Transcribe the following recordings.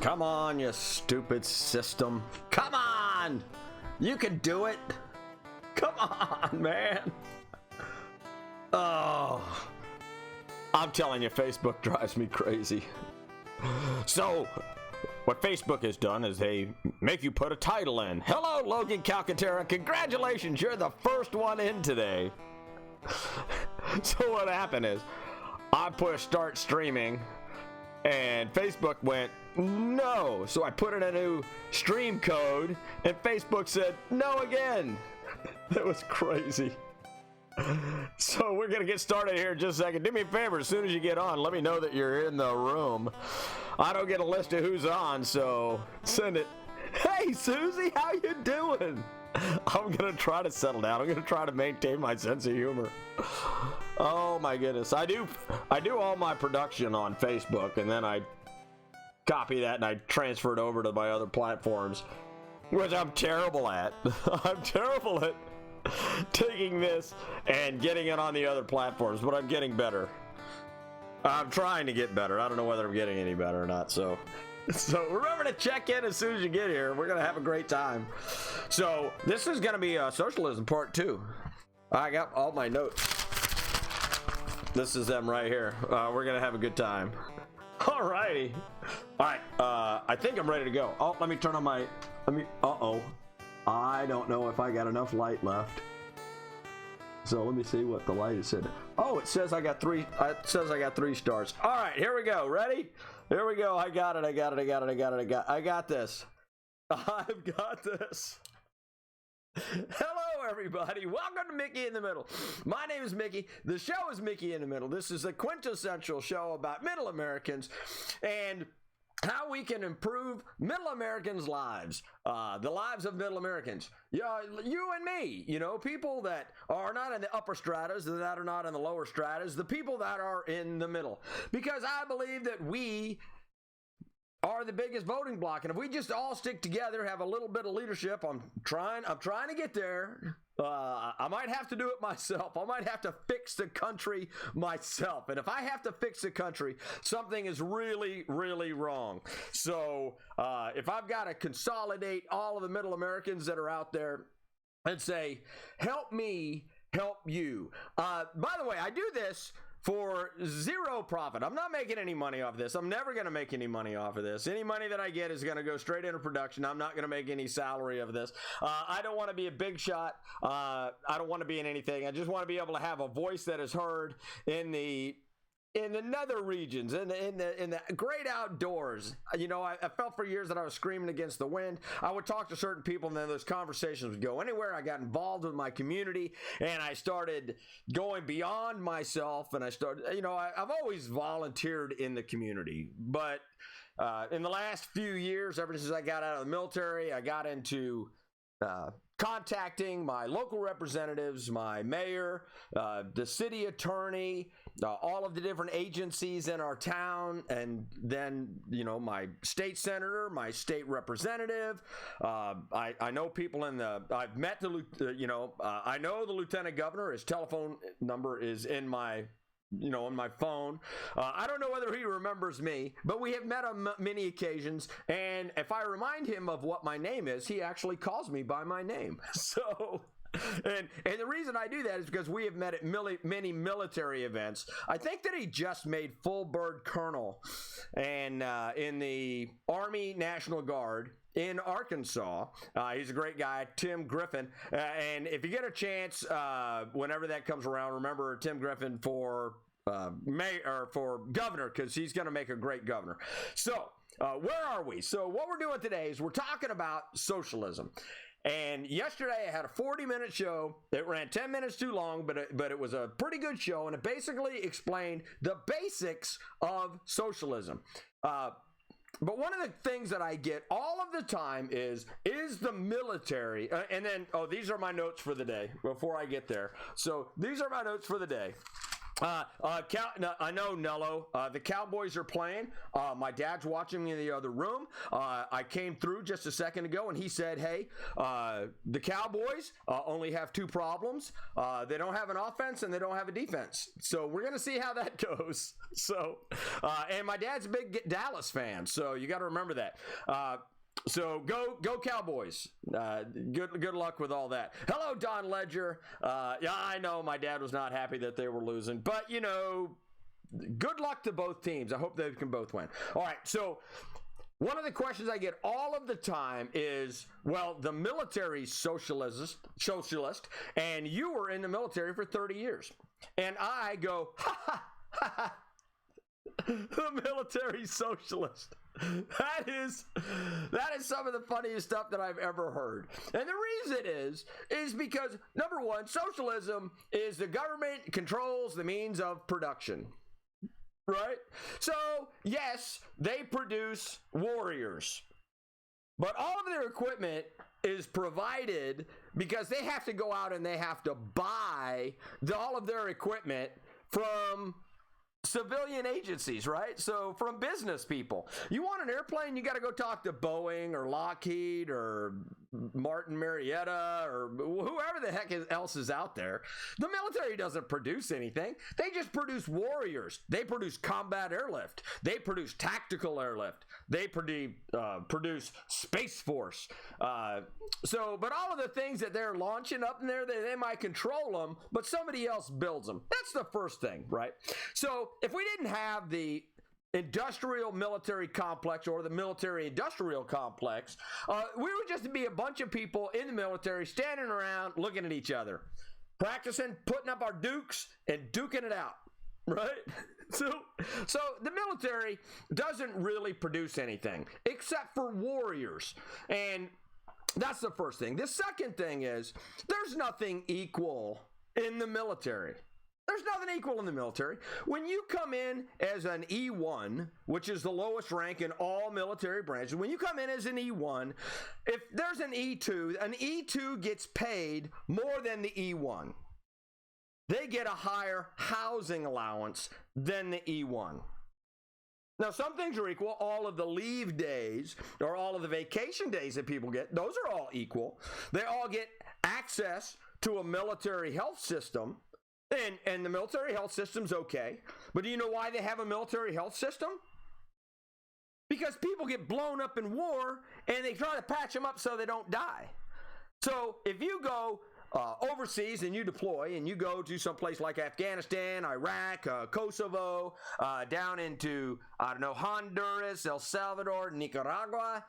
Come on, you stupid system. Come on! You can do it. Come on, man. Oh, I'm telling you, Facebook drives me crazy. So, what Facebook has done is they make you put a title in. Hello, Logan Calcaterra. Congratulations, you're the first one in today. So what happened is, I pushed start streaming, and Facebook went, no. So I put in a new stream code, and Facebook said, no again. That was crazy. So we're going to get started here in just a second. Do me a favor, as soon as you get on, let me know that you're in the room. I don't get a list of who's on, so send it. Hey, Susie, how you doing? I'm going to try to settle down. I'm going to try to maintain my sense of humor. Oh, my goodness. I do all my production on Facebook, and then I copy that and I transfer it over to my other platforms, which I'm terrible at. I'm terrible at taking this and getting it on the other platforms, but I'm getting better. I'm trying to get better. I don't know whether I'm getting any better or not. So remember to check in as soon as you get here. We're going to have a great time. So this is going to be Socialism Part 2. I got all my notes. This is them right here. We're going to have a good time. All righty. All right. I think I'm ready to go. Oh, let me turn on my... Uh-oh. I don't know if I got enough light left. So let me see what the light said. Oh, it says I got three. It says I got 3 stars. All right, here we go. Ready? Here we go. I got it. I got this. I've got this. Hello, everybody. Welcome to Mickey in the Middle. My name is Mickey. The show is Mickey in the Middle. This is a quintessential show about Middle Americans and how we can improve Middle Americans' lives, the lives of Middle Americans. Yeah, you and me, people that are not in the upper stratas, that are not in the lower stratas, the people that are in the middle. Because I believe that we are the biggest voting bloc, and if we just all stick together, have a little bit of leadership, I'm trying to get there. I might have to do it myself. I might have to fix the country myself. And if I have to fix the country, something is really, really wrong. So if I've got to consolidate all of the Middle Americans that are out there and say, help me, help you. By the way, I do this for zero profit. I'm not making any money off of this. I'm never going to make any money off of this. Any money that I get is going to go straight into production. I'm not going to make any salary of this. I don't want to be a big shot. I don't want to be in anything. I just want to be able to have a voice that is heard in the nether regions, in the great outdoors. I felt for years that I was screaming against the wind. I would talk to certain people, and then those conversations would go anywhere. I got involved with my community, and I started going beyond myself, and I started, I've always volunteered in the community, but in the last few years, ever since I got out of the military, I got into contacting my local representatives, my mayor, the city attorney, all of the different agencies in our town, and then, my state senator, my state representative. I know people I've met I know the lieutenant governor. His telephone number is in my on my phone. I don't know whether he remembers me, but we have met on many occasions, and if I remind him of what my name is, he actually calls me by my name. So, and the reason I do that is because we have met at many military events. I think that he just made full bird colonel and in the Army National Guard in Arkansas. He's a great guy, Tim Griffin. And if you get a chance, whenever that comes around, remember Tim Griffin for mayor or for governor, because he's going to make a great governor. So where are we? So what we're doing today is we're talking about socialism. And yesterday I had a 40-minute show. It ran 10 minutes too long, but it was a pretty good show, and it basically explained the basics of socialism. But one of the things that I get all of the time is the military, and then, these are my notes for the day before I get there. So these are my notes for the day. No, I know, Nello. The Cowboys are playing. My dad's watching me in the other room. I came through just a second ago, and he said, hey, the Cowboys only have two problems. They don't have an offense, and they don't have a defense. So we're going to see how that goes. So, and my dad's a big Dallas fan, so you got to remember that. So go Cowboys. Good luck with all that. Hello, Don Ledger. Yeah, I know my dad was not happy that they were losing, but good luck to both teams. I hope they can both win. All right, so one of the questions I get all of the time is, well, the military socialist, and you were in the military for 30 years. And I go, ha ha, the military socialist. That is some of the funniest stuff that I've ever heard. And the reason is because, number one, socialism is the government controls the means of production. Right? So, yes, they produce warriors. But all of their equipment is provided because they have to go out and they have to buy all of their equipment from civilian agencies, right? So from business people. You want an airplane, you got to go talk to Boeing or Lockheed or Martin Marietta or whoever the heck else is out there. The military doesn't produce anything. They just produce warriors. They produce combat airlift. They produce tactical airlift. They produce Space Force. But all of the things that they're launching up in there, they might control them, but somebody else builds them. That's the first thing, right? So if we didn't have the industrial military complex or the military industrial complex, we would just be a bunch of people in the military standing around looking at each other, practicing, putting up our dukes and duking it out, right? So the military doesn't really produce anything except for warriors. And that's the first thing. The second thing is there's nothing equal in the military. There's nothing equal in the military. When you come in as an E1, which is the lowest rank in all military branches, when you come in as an E1, if there's an E2 gets paid more than the E1. They get a higher housing allowance than the E1. Now, some things are equal. All of the leave days or all of the vacation days that people get, those are all equal. They all get access to a military health system. And the military health system's okay. But do you know why they have a military health system? Because people get blown up in war and they try to patch them up so they don't die. So if you go overseas and you deploy and you go to some place like Afghanistan, Iraq, Kosovo, down into, Honduras, El Salvador, Nicaragua,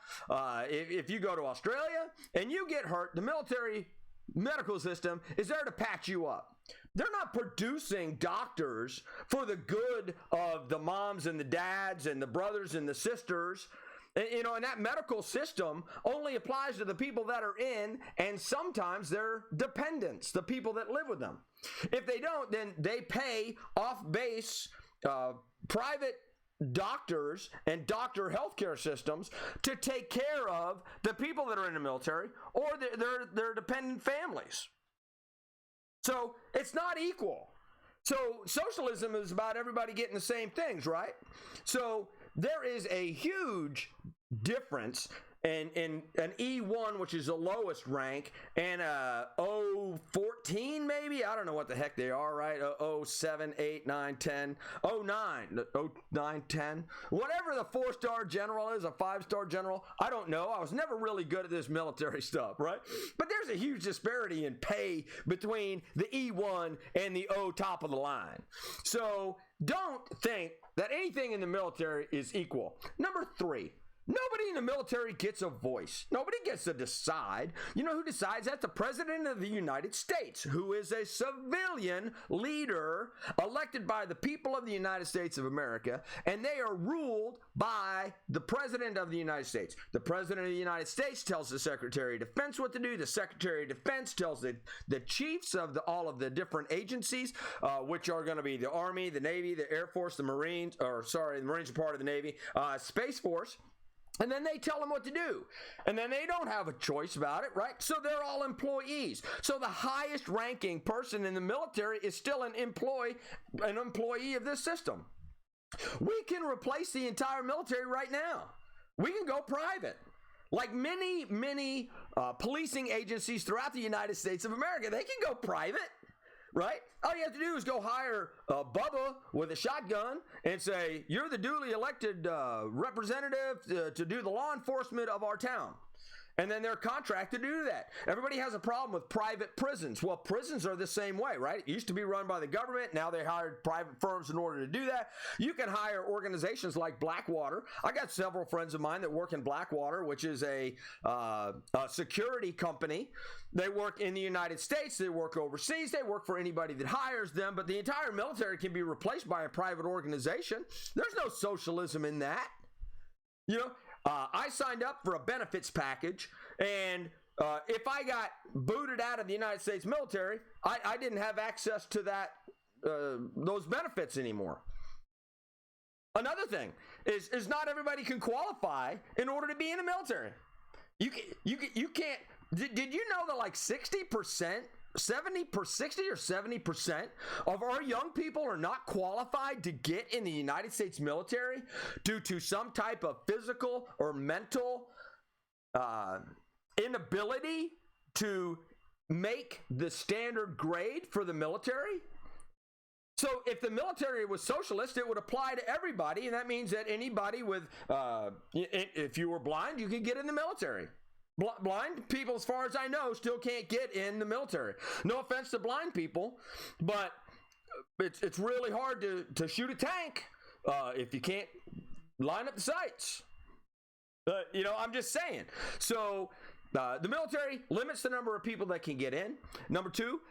if you go to Australia and you get hurt, the military medical system is there to patch you up. They're not producing doctors for the good of the moms and the dads and the brothers and the sisters. And that medical system only applies to the people that are in, and sometimes their dependents, the people that live with them. If they don't, then they pay off-base private doctors and doctor healthcare systems to take care of the people that are in the military or their dependent families. So it's not equal. So socialism is about everybody getting the same things, right? So there is a huge difference in an E1, which is the lowest rank, and a 014 maybe? I don't know what the heck they are, right? 07, 8, 9, 10, 09, 10. Whatever the 4-star general is, a 5-star general, I don't know. I was never really good at this military stuff, right? But there's a huge disparity in pay between the E1 and the O top of the line. So don't think that anything in the military is equal. Number 3. Nobody in the military gets a voice. Nobody gets to decide. You know who decides that? The President of the United States, who is a civilian leader elected by the people of the United States of America, and they are ruled by the President of the United States. The President of the United States tells the Secretary of Defense what to do. The Secretary of Defense tells the chiefs of all of the different agencies, which are going to be the Army, the Navy, the Air Force, the Marines are part of the Navy, Space Force. And then they tell them what to do. And then they don't have a choice about it, right? So they're all employees. So the highest ranking person in the military is still an employee of this system. We can replace the entire military right now. We can go private. Like many policing agencies throughout the United States of America, they can go private. Right? All you have to do is go hire Bubba with a shotgun and say, you're the duly elected representative to do the law enforcement of our town. And then they're contracted to do that. Everybody has a problem with private prisons. Well, prisons are the same way, right? It used to be run by the government. Now they hired private firms in order to do that. You can hire organizations like Blackwater. I got several friends of mine that work in Blackwater, which is a security company. They work in the United States. They work overseas. They work for anybody that hires them. But the entire military can be replaced by a private organization. There's no socialism in that. You know? I signed up for a benefits package, and if I got booted out of the United States military, I didn't have access to those benefits anymore. Another thing is not everybody can qualify in order to be in the military. You can't. Did you know that like 60% or 70% of our young people are not qualified to get in the United States military due to some type of physical or mental inability to make the standard grade for the military? So if the military was socialist, it would apply to everybody, and that means that anybody with, if you were blind, you could get in the military. Blind people, as far as I know, still can't get in the military. No offense to blind people, but it's really hard to shoot a tank if you can't line up the sights. I'm just saying. So the military limits the number of people that can get in. Number two,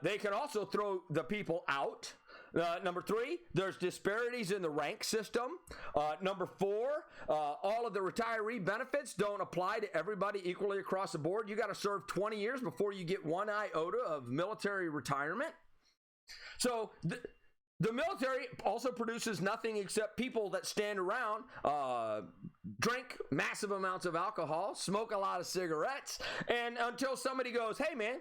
they can also throw the people out. Number three, there's disparities in the rank system. Number four, all of the retiree benefits don't apply to everybody equally across the board. You got to serve 20 years before you get one iota of military retirement. So the military also produces nothing except people that stand around, drink massive amounts of alcohol, smoke a lot of cigarettes, and until somebody goes, hey man,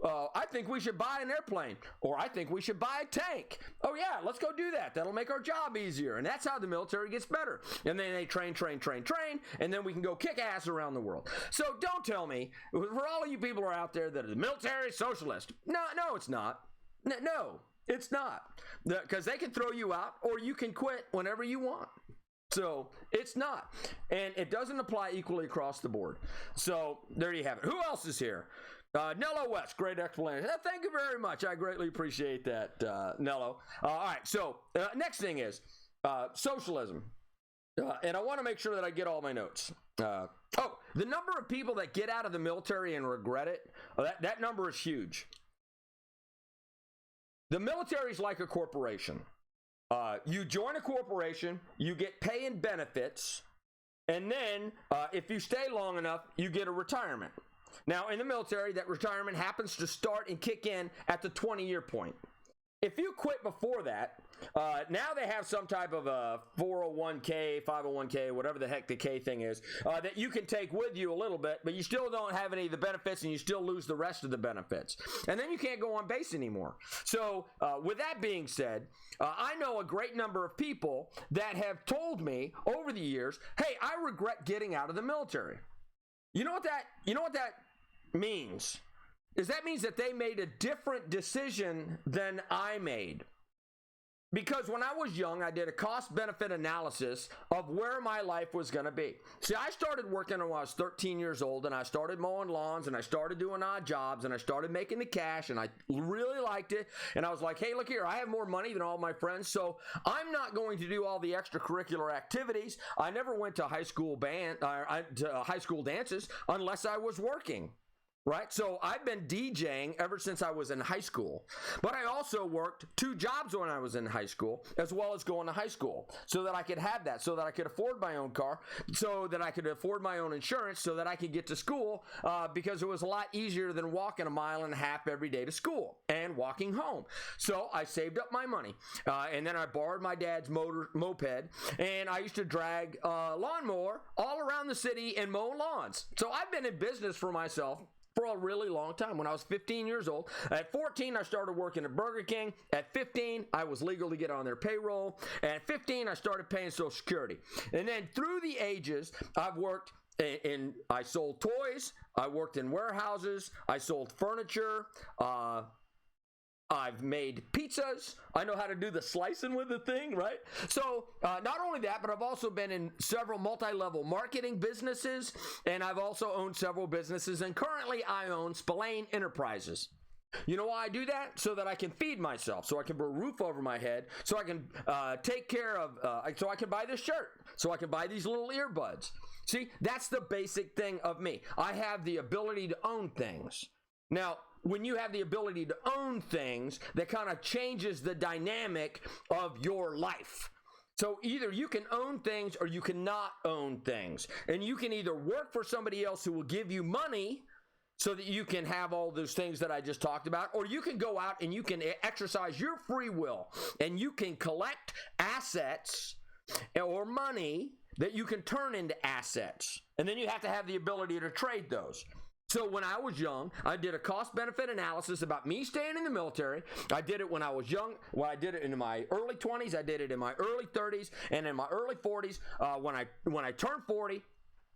I think we should buy an airplane, or I think we should buy a tank. Oh yeah, let's go do that. That'll make our job easier. And that's how the military gets better. And then they train, and then we can go kick ass around the world. So don't tell me, for all of you people who are out there, that the military is socialist. No, it's not. No, it's not. Because they can throw you out, or you can quit whenever you want. So it's not. And it doesn't apply equally across the board. So there you have it. Who else is here? Nello West, great explanation. Thank you very much. I greatly appreciate that, Nello. All right, so next thing is socialism. And I want to make sure that I get all my notes. The number of people that get out of the military and regret it, that number is huge. The military is like a corporation. You join a corporation, you get pay and benefits, and then if you stay long enough, you get a retirement. Now, in the military, that retirement happens to start and kick in at the 20-year point. If you quit before that, now they have some type of a 401k, 501k, whatever the heck the K thing is, that you can take with you a little bit, but you still don't have any of the benefits and you still lose the rest of the benefits. And then you can't go on base anymore. So with that being said, I know a great number of people that have told me over the years, hey, I regret getting out of the military. You know what that means? That means that they made a different decision than I made. Because when I was young, I did a cost-benefit analysis of where my life was going to be. See, I started working when I was 13 years old, and I started mowing lawns, and I started doing odd jobs, and I started making the cash, and I really liked it. And I was like, hey, look here, I have more money than all my friends, so I'm not going to do all the extracurricular activities. I never went to high school dances unless I was working. right? So I've been DJing ever since I was in high school. But I also worked 2 jobs when I was in high school, as well as going to high school, so that I could have that, so that I could afford my own car, so that I could afford my own insurance, so that I could get to school, because it was a lot easier than walking 1.5 miles every day to school and walking home. So I saved up my money, and then I borrowed my dad's moped, and I used to drag a lawnmower all around the city and mow lawns. So I've been in business for myself for a really long time. When I was 15 years old, at 14, I started working at Burger King. At 15, I was legal to get on their payroll. At 15, I started paying Social Security. And then through the ages, I've worked I sold toys. I worked in warehouses. I sold furniture. I've made pizzas. I know how to do the slicing with the thing, right? So not only that, but I've also been in several multi-level marketing businesses, and I've also owned several businesses, and currently I own Spillane Enterprises. You know why I do that? So that I can feed myself, so I can put a roof over my head, so I can take care of, so I can buy this shirt, so I can buy these little earbuds. See, that's the basic thing of me. I have the ability to own things. Now, when you have the ability to own things, that kind of changes the dynamic of your life. So either you can own things or you cannot own things. And you can either work for somebody else who will give you money so that you can have all those things that I just talked about, or you can go out and you can exercise your free will and you can collect assets or money that you can turn into assets. And then you have to have the ability to trade those. So when I was young, I did a cost-benefit analysis about me staying in the military. I did it when I was young. Well, I did it in my early 20s. I did it in my early 30s. And in my early 40s, when I turned 40,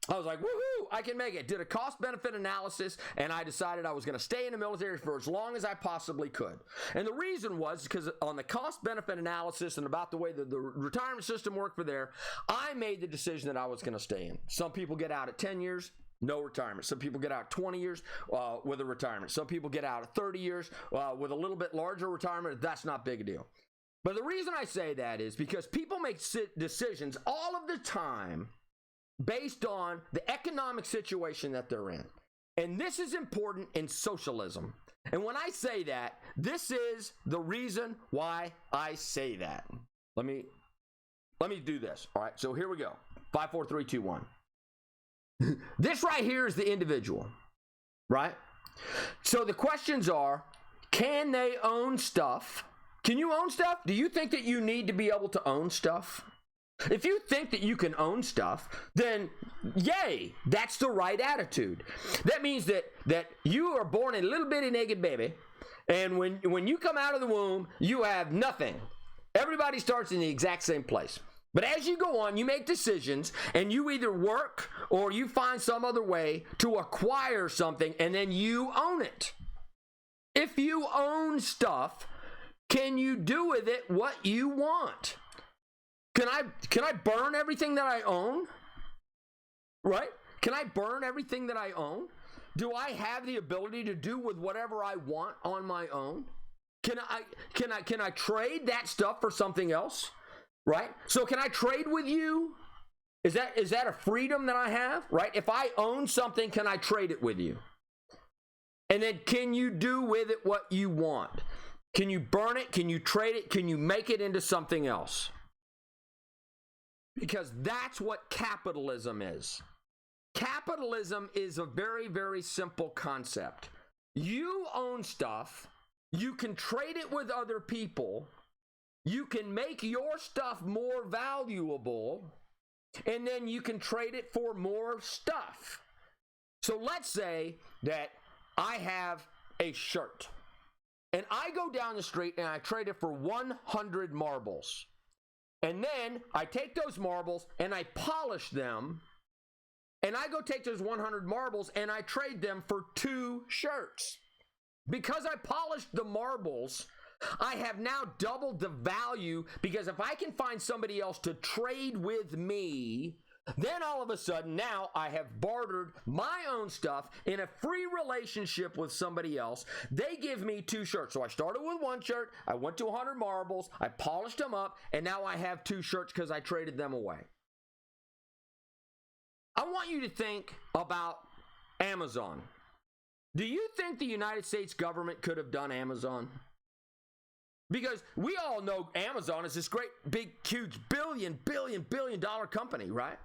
I was like, woohoo, I can make it. Did a cost-benefit analysis, and I decided I was going to stay in the military for as long as I possibly could. And the reason was because on the cost-benefit analysis and about the way that the retirement system worked for there, I made the decision that I was going to stay in. Some people get out at 10 years. No retirement. Some people get out 20 years with a retirement. Some people get out at 30 years with a little bit larger retirement. That's not big a deal. But the reason I say that is because people make decisions all of the time based on the economic situation that they're in. And this is important in socialism. And when I say that, this is the reason why I say that. Let me do this. All right. So here we go. 5, 4, 3, 2, 1. This right here is the individual, right? So the questions are, can they own stuff? Can you own stuff? Do you think that you need to be able to own stuff? If you think that you can own stuff, then yay, that's the right attitude. That means that you are born a little bitty naked baby, and when you come out of the womb, you have nothing. Everybody starts in the exact same place. But as you go on, you make decisions, and you either work or you find some other way to acquire something, and then you own it. If you own stuff, can you do with it what you want? Can I burn everything that I own? Right? Can I burn everything that I own? Do I have the ability to do with whatever I want on my own? Can I trade that stuff for something else? Right? So can I trade with you? Is that a freedom that I have? Right? If I own something, can I trade it with you? And then can you do with it what you want? Can you burn it? Can you trade it? Can you make it into something else? Because that's what capitalism is. Capitalism is a very, very simple concept. You own stuff. You can trade it with other people. You can make your stuff more valuable, and then you can trade it for more stuff. So let's say that I have a shirt, and I go down the street and I trade it for 100 marbles. And then I take those marbles and I polish them, and I go take those 100 marbles and I trade them for 2 shirts. Because I polished the marbles, I have now doubled the value, because if I can find somebody else to trade with me, then all of a sudden now I have bartered my own stuff in a free relationship with somebody else. They give me 2 shirts. So I started with 1 shirt, I went to 100 marbles, I polished them up, and now I have 2 shirts because I traded them away. I want you to think about Amazon. Do you think the United States government could have done Amazon? Because we all know Amazon is this great, big, huge billion dollar company, right?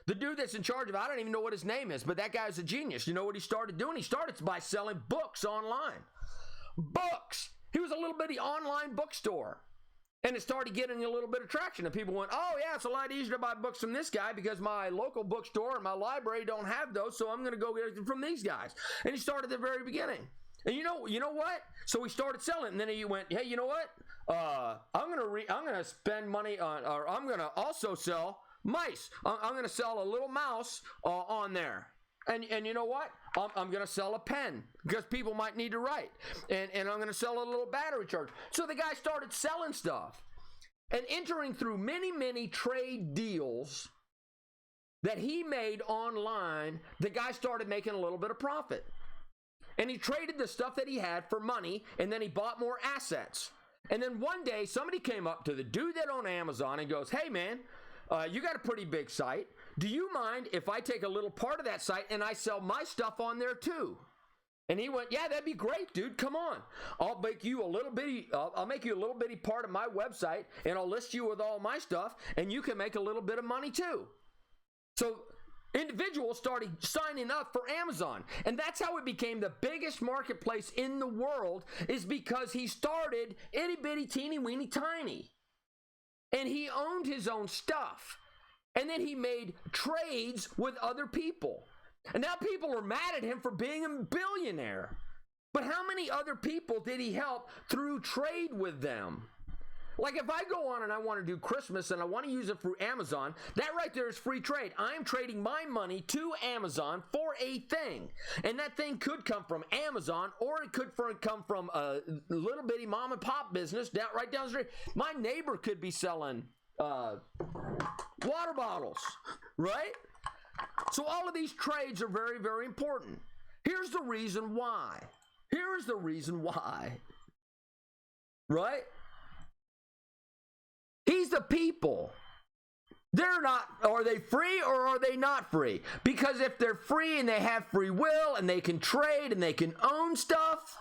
The dude that's in charge of it, I don't even know what his name is, but that guy's a genius. You know what he started doing? He started by selling books online. Books! He was a little bitty online bookstore. And it started getting a little bit of traction. And people went, oh, yeah, it's a lot easier to buy books from this guy because my local bookstore and my library don't have those, so I'm going to go get it from these guys. And he started at the very beginning. And you know what? So he started selling, and then he went, hey, you know what? I'm gonna spend money on, or I'm gonna also sell mice. I'm gonna sell a little mouse on there. And you know what? I'm going to sell a pen because people might need to write. And I'm going to sell a little battery charger. So the guy started selling stuff and entering through many trade deals that he made online. The guy started making a little bit of profit. And he traded the stuff that he had for money, and then he bought more assets. And then one day, somebody came up to the dude that owned Amazon and goes, hey, man, you got a pretty big site. Do you mind if I take a little part of that site and I sell my stuff on there too? And he went, yeah, that'd be great, dude. Come on. I'll make you a little bitty part of my website, and I'll list you with all my stuff, and you can make a little bit of money too. So individuals started signing up for Amazon. And that's how it became the biggest marketplace in the world, is because he started itty bitty teeny weeny tiny. And he owned his own stuff. And then he made trades with other people. And now people are mad at him for being a billionaire. But how many other people did he help through trade with them? Like if I go on and I want to do Christmas and I want to use it through Amazon, that right there is free trade. I'm trading my money to Amazon for a thing. And that thing could come from Amazon, or it could come from a little bitty mom and pop business right down the street. My neighbor could be selling water bottles, right? So all of these trades are very, very important. Here's the reason why. Right? He's the people. They're not, are they free or are they not free? Because if they're free and they have free will and they can trade and they can own stuff,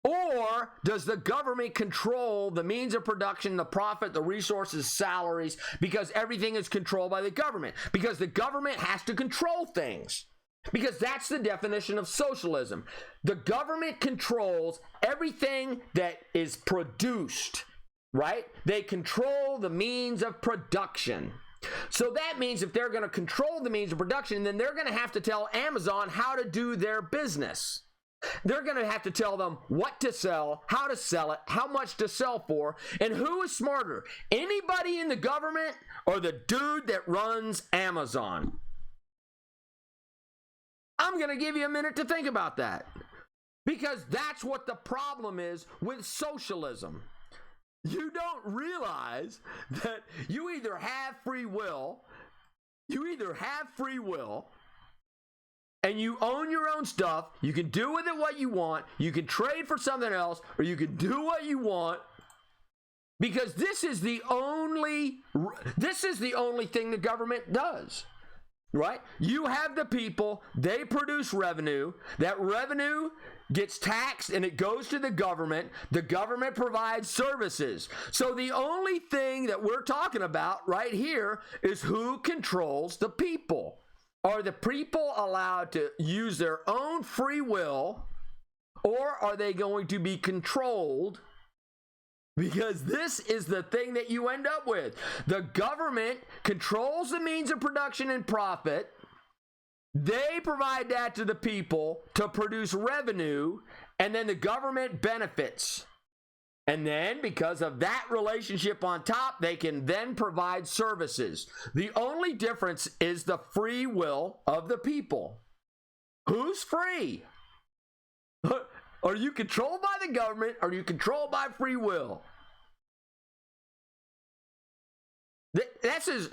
or does the government control the means of production, the profit, the resources, salaries, because everything is controlled by the government? Because the government has to control things. Because that's the definition of socialism. The government controls everything that is produced, right? They control the means of production. So that means if they're going to control the means of production, then they're going to have to tell Amazon how to do their business. They're going to have to tell them what to sell, how to sell it, how much to sell for, and who is smarter, anybody in the government or the dude that runs Amazon? I'm going to give you a minute to think about that, because that's what the problem is with socialism. You don't realize that you either have free will, and you own your own stuff. You can do with it what you want. You can trade for something else, or you can do what you want. Because this is the only thing the government does. Right? You have the people, they produce revenue. That revenue gets taxed and it goes to the government. The government provides services. So the only thing that we're talking about right here is who controls the people. Are the people allowed to use their own free will, or are they going to be controlled? Because this is the thing that you end up with. The government controls the means of production and profit. They provide that to the people to produce revenue, and then the government benefits. And then, because of that relationship on top, they can then provide services. The only difference is the free will of the people. Who's free? Are you controlled by the government? Or are you controlled by free will? That's his.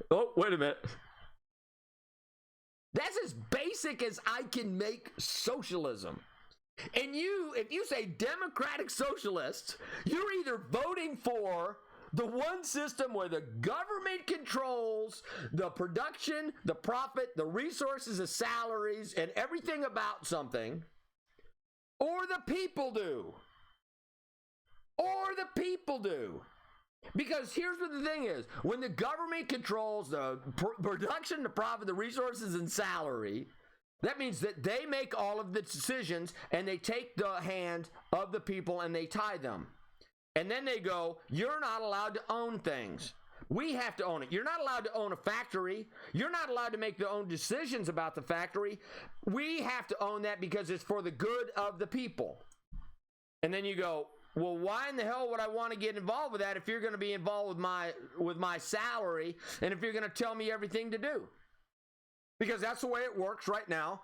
Oh, wait a minute. That's as basic as I can make socialism. And if you say democratic socialists, you're either voting for the one system where the government controls the production, the profit, the resources, the salaries, and everything about something, or the people do. Or the people do. Because here's what the thing is. When the government controls the production, the profit, the resources, and salary, that means that they make all of the decisions and they take the hand of the people and they tie them. And then they go, you're not allowed to own things. We have to own it. You're not allowed to own a factory. You're not allowed to make your own decisions about the factory. We have to own that because it's for the good of the people. And then you go, well, why in the hell would I want to get involved with that if you're going to be involved with my salary and if you're going to tell me everything to do? Because that's the way it works right now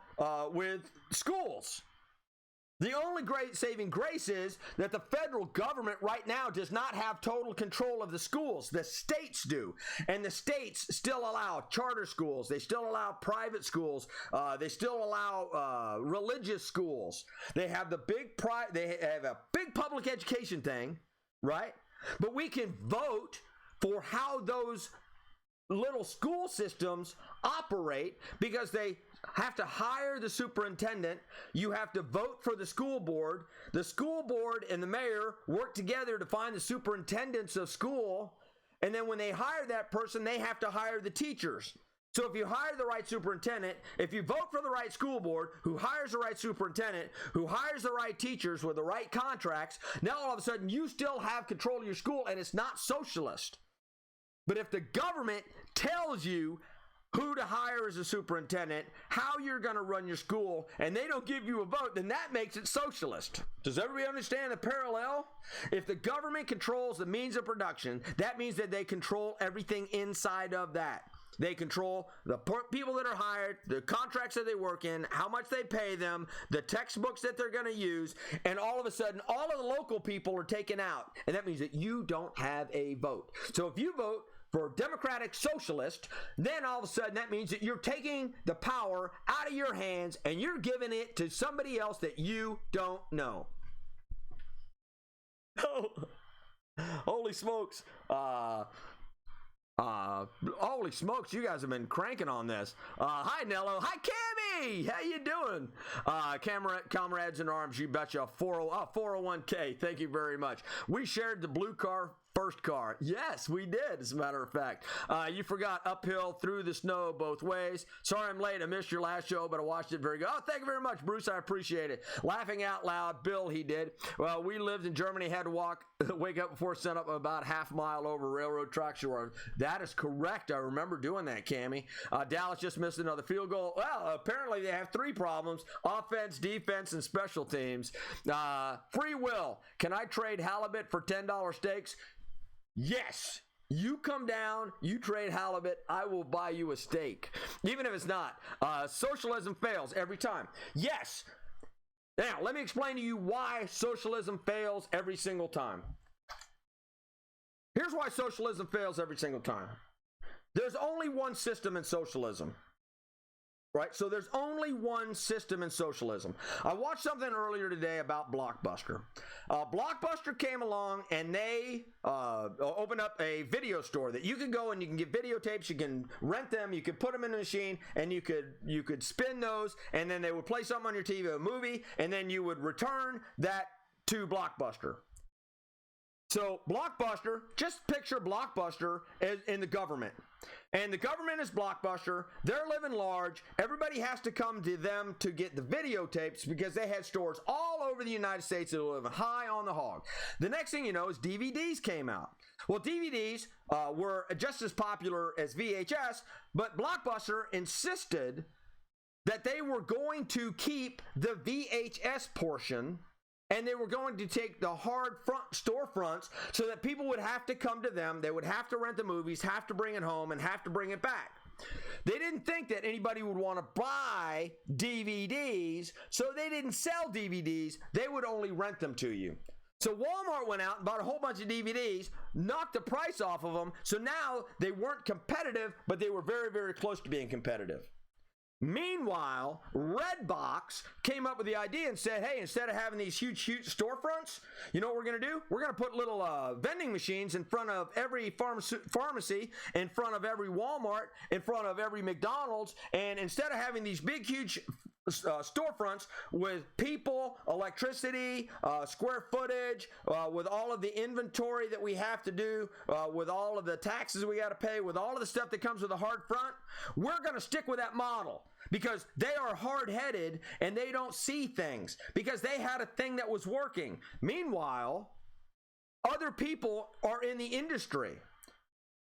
with schools. The only great saving grace is that the federal government right now does not have total control of the schools. The states do. And the states still allow charter schools. They still allow private schools. They still allow religious schools. They have they have a big public education thing, right? But we can vote for how those little school systems operate because they have to hire the superintendent. You have to vote for the school board. The school board and the mayor work together to find the superintendents of school. And then when they hire that person, they have to hire the teachers. So if you hire the right superintendent, if you vote for the right school board, who hires the right superintendent, who hires the right teachers with the right contracts, now all of a sudden you still have control of your school and it's not socialist. But if the government tells you who to hire as a superintendent, how you're going to run your school, and they don't give you a vote, then that makes it socialist. Does everybody understand the parallel? If the government controls the means of production, that means that they control everything inside of that. They control the people that are hired, the contracts that they work in, how much they pay them, the textbooks that they're going to use, and all of a sudden, all of the local people are taken out. And that means that you don't have a vote. So if you vote for Democratic Socialist, then all of a sudden that means that you're taking the power out of your hands and you're giving it to somebody else that you don't know. Oh, holy smokes. Holy smokes, you guys have been cranking on this. Hi, Nello. Hi, Cammy. How you doing? Comrades in arms, you betcha. 401k. Thank you very much. We shared the blue car first car. Yes, we did, as a matter of fact. You forgot uphill through the snow both ways. Sorry I'm late. I missed your last show, but I watched it very good. Oh, thank you very much, Bruce. I appreciate it. Laughing out loud. Bill, he did. Well, we lived in Germany, had to wake up before sun up about half a mile over railroad tracks. That is correct. I remember doing that, Cammy. Dallas just missed another field goal. Well, apparently they have three problems: offense, defense, and special teams. Free will. Can I trade halibut for $10 steaks? Yes. You come down, you trade halibut, I will buy you a steak. Even if it's not. Socialism fails every time. Yes. Now, let me explain to you why socialism fails every single time. Here's why socialism fails every single time. There's only one system in socialism. Right? So there's only one system in socialism. I watched something earlier today about Blockbuster. Blockbuster came along and they opened up a video store that you can go and you can get videotapes, you can rent them, you can put them in a machine, and you could spin those, and then they would play something on your TV, a movie, and then you would return that to Blockbuster. So Blockbuster, just picture Blockbuster as in the government. And the government is Blockbuster. They're living large. Everybody has to come to them to get the videotapes because they had stores all over the United States that were living high on the hog. The next thing you know is DVDs came out. Well, DVDs were just as popular as VHS, but Blockbuster insisted that they were going to keep the VHS portion, and they were going to take the hard front storefronts so that people would have to come to them. They would have to rent the movies, have to bring it home, and have to bring it back. They didn't think that anybody would want to buy DVDs, so they didn't sell DVDs. They would only rent them to you. So Walmart went out and bought a whole bunch of DVDs, knocked the price off of them, so now they weren't competitive, but they were very, very close to being competitive. Meanwhile, Redbox came up with the idea and said, hey, instead of having these huge storefronts, you know what we're going to do? We're going to put little vending machines in front of every pharmacy, in front of every Walmart, in front of every McDonald's, and instead of having these big, huge storefronts with people, electricity, square footage, with all of the inventory that we have to do, with all of the taxes we got to pay, with all of the stuff that comes with a hard front, we're going to stick with that model because they are hard-headed and they don't see things because they had a thing that was working. Meanwhile, other people are in the industry.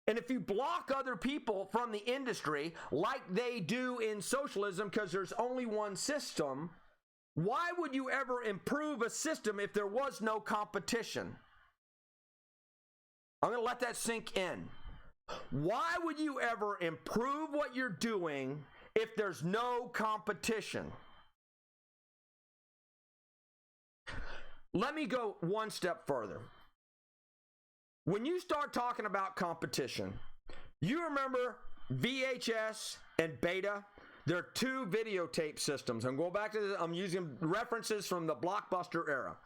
And if you block other people from the industry like they do in socialism because there's only one system, why would you ever improve a system if there was no competition? I'm going to let that sink in. Why would you ever improve what you're doing if there's no competition? Let me go one step further. When you start talking about competition, you remember VHS and Beta? They're two videotape systems. I'm going back to this. I'm using references from the Blockbuster era.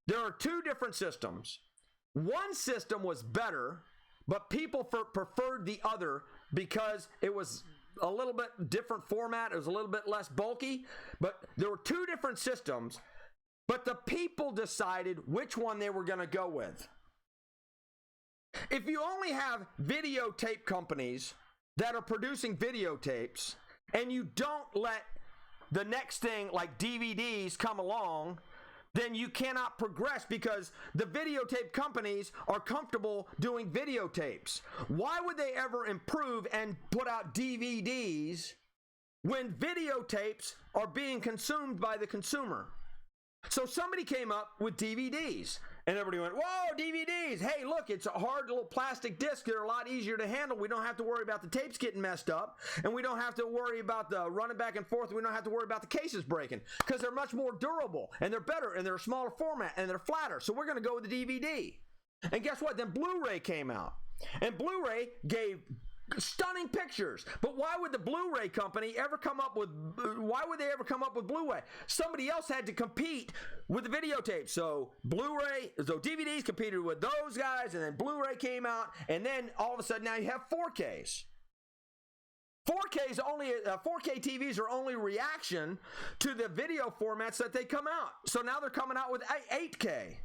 There are two different systems. One system was better, but people preferred the other because it was a little bit different format. It was a little bit less bulky, but there were two different systems, but the people decided which one they were going to go with. If you only have videotape companies that are producing videotapes and you don't let the next thing like DVDs come along, then you cannot progress because the videotape companies are comfortable doing videotapes. Why would they ever improve and put out DVDs when videotapes are being consumed by the consumer? So somebody came up with DVDs. And everybody went, whoa, DVDs. Hey, look, it's a hard little plastic disc. They're a lot easier to handle. We don't have to worry about the tapes getting messed up. And we don't have to worry about the running back and forth. We don't have to worry about the cases breaking because they're much more durable and they're better and they're a smaller format and they're flatter. So we're going to go with the DVD. And guess what? Then Blu-ray came out. And Blu-ray gave stunning pictures. But why would the Blu-ray company ever come up with, why would they ever come up with Blu-ray? Somebody else had to compete with the videotape. So DVDs competed with those guys, and then Blu-ray came out, and then all of a sudden now you have 4Ks. 4K TVs are only reaction to the video formats that they come out. So now they're coming out with 8K.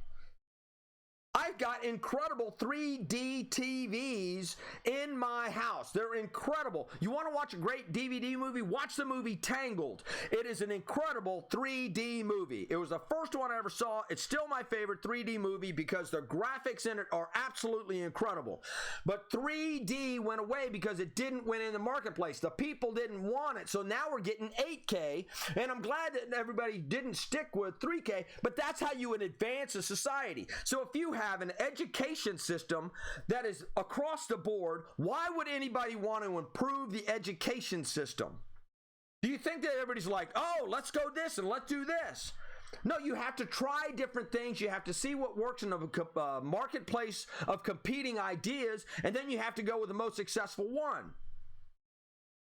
I've got incredible 3D TVs in my house. They're incredible. You want to watch a great DVD movie? Watch the movie Tangled. It is an incredible 3D movie. It was the first one I ever saw. It's still my favorite 3D movie because the graphics in it are absolutely incredible. But 3D went away because it didn't win in the marketplace. The people didn't want it. So now we're getting 8K, and I'm glad that everybody didn't stick with 3K, but that's how you would advance a society. So if you have an education system that is across the board, why would anybody want to improve the education system? Do you think that everybody's like, oh, let's go this and let's do this? No, you have to try different things. You have to see what works in a marketplace of competing ideas, and then you have to go with the most successful one.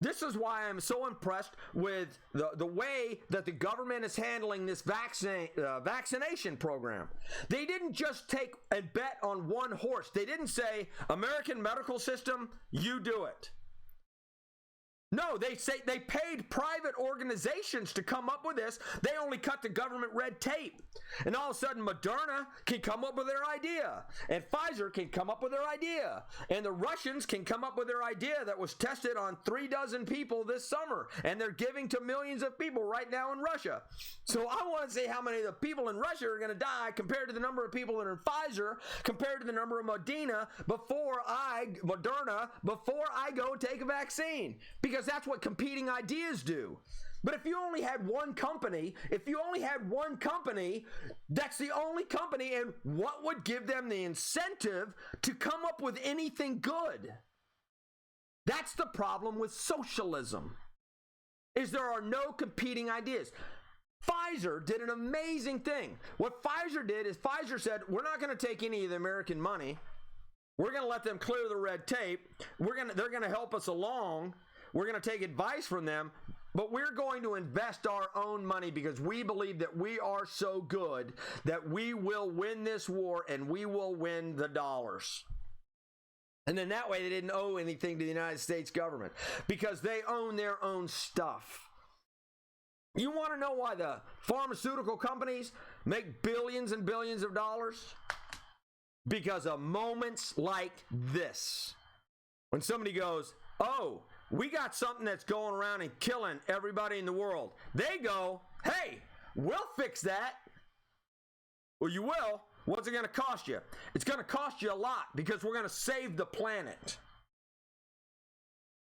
This is why I'm so impressed with the way that the government is handling this vaccination program. They didn't just take and bet on one horse. They didn't say, American medical system, you do it. No, they paid private organizations to come up with this. They only cut the government red tape. And all of a sudden, Moderna can come up with their idea. And Pfizer can come up with their idea. And the Russians can come up with their idea that was tested on 36 people this summer. And they're giving to millions of people right now in Russia. So I want to see how many of the people in Russia are going to die compared to the number of people that are in Pfizer, compared to the number of Moderna before I go take a vaccine. Because that's what competing ideas do. But if you only had one company, that's the only company, and what would give them the incentive to come up with anything good? That's the problem with socialism, is there are no competing ideas. Pfizer did an amazing thing. What Pfizer did is Pfizer said, we're not going to take any of the American money. We're going to let them clear the red tape. They're going to help us along. We're going to take advice from them, But we're going to invest our own money because we believe that we are so good that we will win this war and we will win the dollars. And then that way they didn't owe anything to the United States government because they own their own stuff. You want to know why the pharmaceutical companies make billions and billions of dollars? Because of moments like this. When somebody goes, oh, we got something that's going around and killing everybody in the world. They go, hey, we'll fix that. Well, you will. What's it going to cost you? It's going to cost you a lot because we're going to save the planet.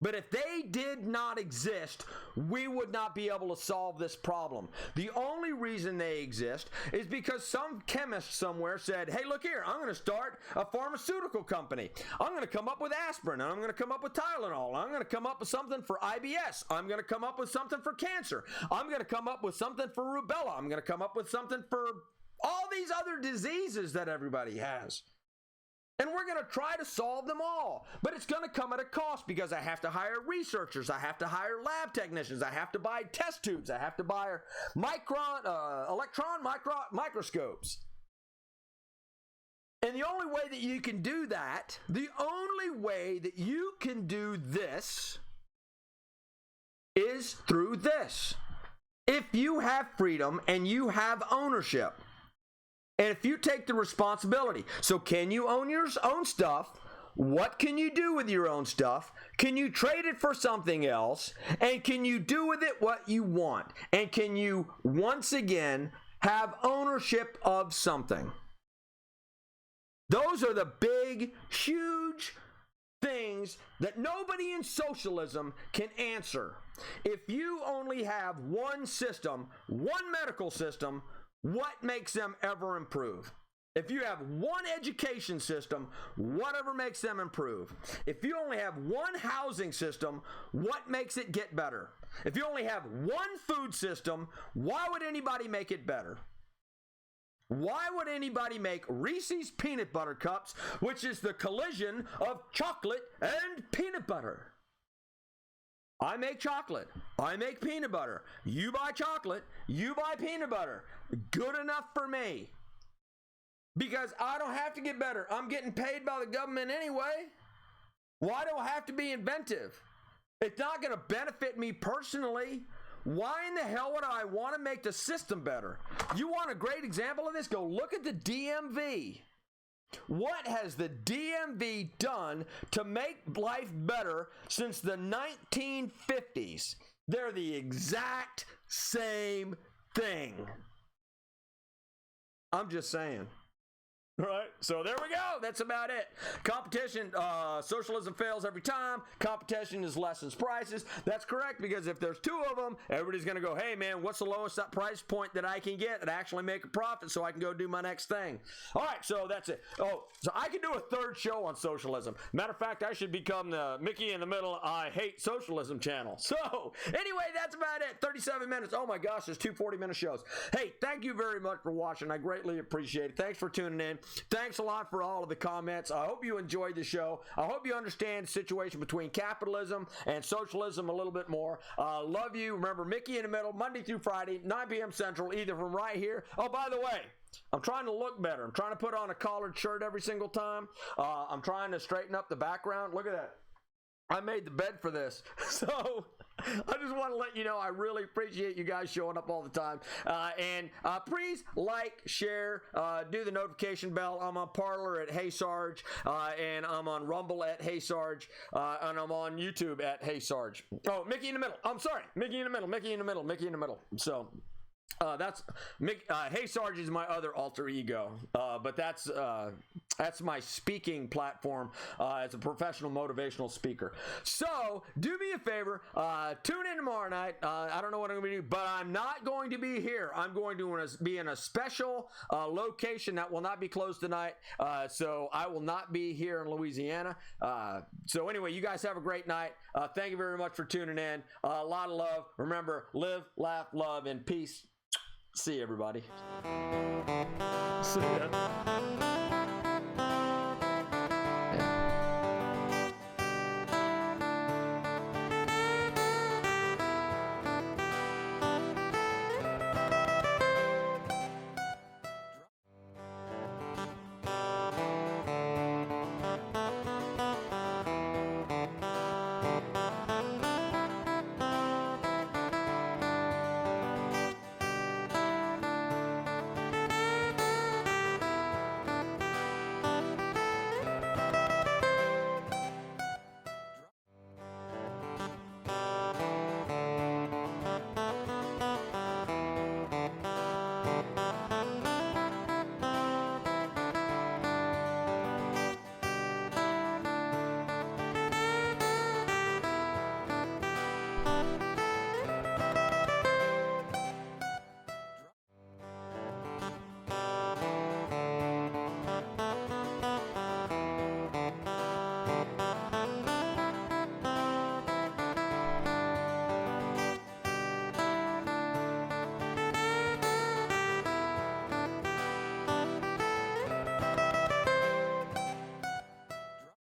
But if they did not exist, we would not be able to solve this problem. The only reason they exist is because some chemist somewhere said, hey, look here, I'm going to start a pharmaceutical company. I'm going to come up with aspirin, and I'm going to come up with Tylenol. I'm going to come up with something for IBS. I'm going to come up with something for cancer. I'm going to come up with something for rubella. I'm going to come up with something for all these other diseases that everybody has. And we're going to try to solve them all. But it's going to come at a cost because I have to hire researchers. I have to hire lab technicians. I have to buy test tubes. I have to buy electron microscopes. And the only way that you can do that, the only way that you can do this is through this. If you have freedom and you have ownership. And if you take the responsibility, so can you own your own stuff? What can you do with your own stuff? Can you trade it for something else? And can you do with it what you want? And can you, once again, have ownership of something? Those are the big, huge things that nobody in socialism can answer. If you only have one system, one medical system, what makes them ever improve? If you have one education system, whatever makes them improve? If you only have one housing system, what makes it get better? If you only have one food system, why would anybody make it better? Why would anybody make Reese's peanut butter cups, which is the collision of chocolate and peanut butter? I make chocolate. I make peanut butter. You buy chocolate. You buy peanut butter. Good enough for me. Because I don't have to get better. I'm getting paid by the government anyway. Why do I have to be inventive? It's not going to benefit me personally. Why in the hell would I want to make the system better? You want a great example of this? Go look at the DMV. What has the DMV done to make life better since the 1950s? They're the exact same thing. I'm just saying. All right, so there we go. That's about it. Competition, socialism fails every time. Competition is lessens prices. That's correct, because if there's two of them, everybody's going to go, hey, man, what's the lowest price point that I can get and actually make a profit so I can go do my next thing? All right, so that's it. Oh, so I can do a third show on socialism. Matter of fact, I should become the Mickey in the Middle I Hate Socialism channel. So anyway, that's about it. 37 minutes. Oh, my gosh, there's two 40-minute shows. Hey, thank you very much for watching. I greatly appreciate it. Thanks for tuning in. Thanks a lot for all of the comments. I hope you enjoyed the show. I hope you understand the situation between capitalism and socialism a little bit more. Love you. Remember, Mickey in the Middle, Monday through Friday, 9 p.m. Central, either from right here. Oh, by the way, I'm trying to look better. I'm trying to put on a collared shirt every single time. I'm trying to straighten up the background. Look at that. I made the bed for this. So I just want to let you know I really appreciate you guys showing up all the time. And please like, share, do the notification bell. I'm on Parler at Hey Sarge, and I'm on Rumble at Hey Sarge, and I'm on YouTube at Hey Sarge. Oh, Mickey in the Middle. I'm sorry. Mickey in the Middle, Mickey in the Middle, Mickey in the Middle. So that's Hey Sarge is my other alter ego, but that's my speaking platform as a professional motivational speaker. So do me a favor, tune in tomorrow night. I don't know what I'm going to do, but I'm not going to be here. I'm going to be in a special location that will not be closed tonight. So I will not be here in Louisiana. So anyway, you guys have a great night. Thank you very much for tuning in. A lot of love. Remember, live, laugh, love, and peace. See you, everybody. See ya.